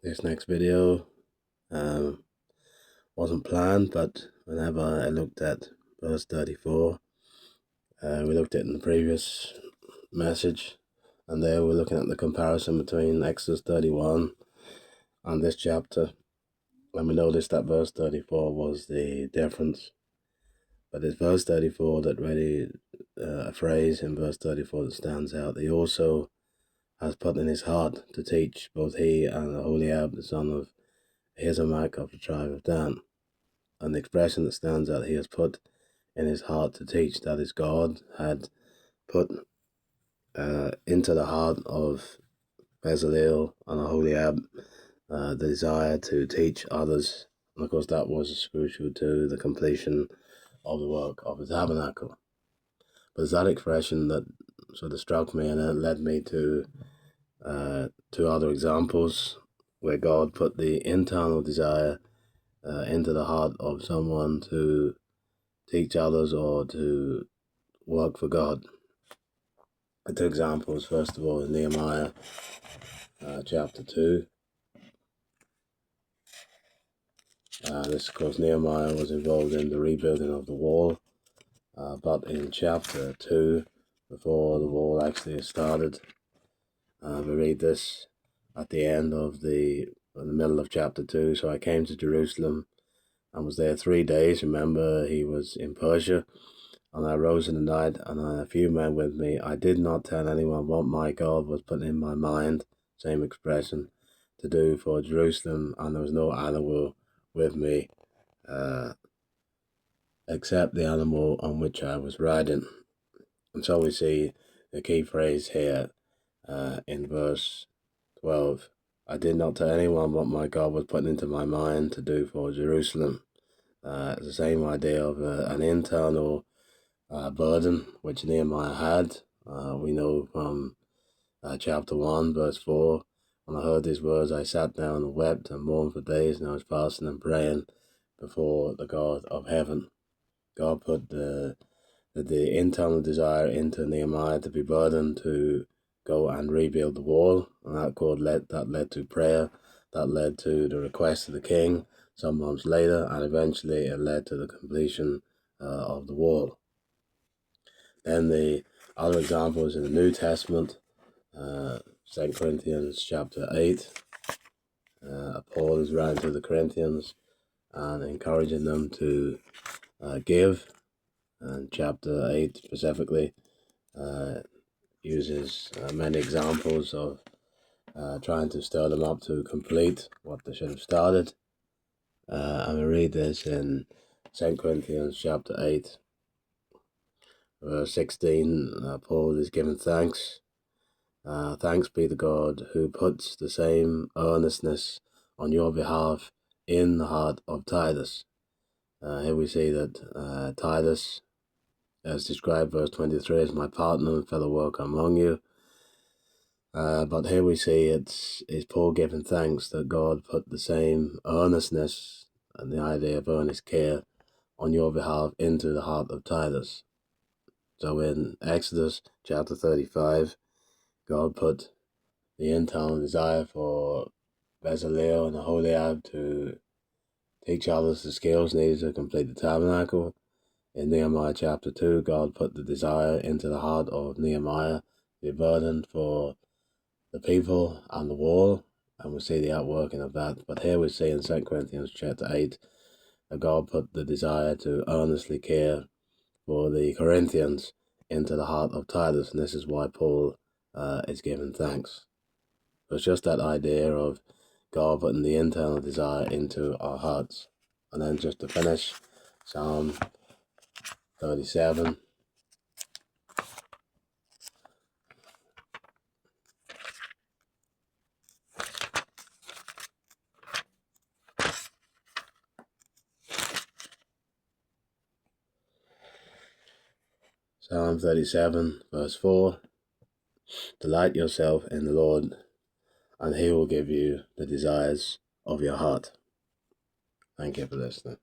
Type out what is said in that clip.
This next video wasn't planned, but whenever I looked at verse 34, we looked at it in the previous message, and there we're looking at the comparison between Exodus 31 and this chapter, and we noticed that verse 34 was the difference. But it's verse 34 that really, a phrase in verse 34 that stands out. He also has put in his heart to teach, both he and Aholiab, the son of Ahisamach of the tribe of Dan. And the expression that stands out, he has put in his heart to teach, that is, God had put into the heart of Bezalel and Aholiab the desire to teach others. And of course that was crucial to the completion of the work of the tabernacle. But it's that expression that sort of struck me, and it led me to two other examples where God put the internal desire into the heart of someone to teach others or to work for God. Two examples. First of all, in Nehemiah chapter 2. This, of course, Nehemiah was involved in the rebuilding of the wall, but in chapter 2, before the wall actually started, we read this at the end of in the middle of chapter 2. So I came to Jerusalem and was there 3 days. Remember, he was in Persia. And I rose in the night, and I had a few men with me. I did not tell anyone what my God was putting in my mind, same expression, to do for Jerusalem, and there was no animal with me, except the animal on which I was riding. And so we see the key phrase here in verse 12. I did not tell anyone what my God was putting into my mind to do for Jerusalem. It's the same idea of an internal burden which Nehemiah had. We know from chapter 1, verse 4, when I heard these words, I sat down and wept and mourned for days, and I was fasting and praying before the God of heaven. God put the internal desire into Nehemiah to be burdened to go and rebuild the wall, and that led to prayer, that led to the request of the king some months later, and eventually it led to the completion of the wall. Then the other examples in the New Testament, 2 Corinthians chapter 8, Paul is writing to the Corinthians and encouraging them to give, and chapter 8 specifically uses many examples of trying to stir them up to complete what they should have started. And we read this in 2 Corinthians chapter 8, verse 16, Paul is giving thanks. Thanks be to God who puts the same earnestness on your behalf in the heart of Titus. Here we see that Titus, as described, verse 23, is my partner and fellow worker among you. But here we see it's Paul giving thanks that God put the same earnestness and the idea of earnest care on your behalf into the heart of Titus. So in Exodus chapter 35, God put the internal desire for Bezalel and Aholiab to teach others the skills needed to complete the tabernacle. In Nehemiah chapter 2, God put the desire into the heart of Nehemiah to be burdened for the people and the wall, and we see the outworking of that. But here we see in 2 Corinthians chapter 8 that God put the desire to earnestly care for the Corinthians into the heart of Titus, and this is why Paul is giving thanks. So it's just that idea of God putting the internal desire into our hearts. And then just to finish, Psalm 37. Psalm 37, verse 4. Delight yourself in the Lord, and he will give you the desires of your heart. Thank you for listening.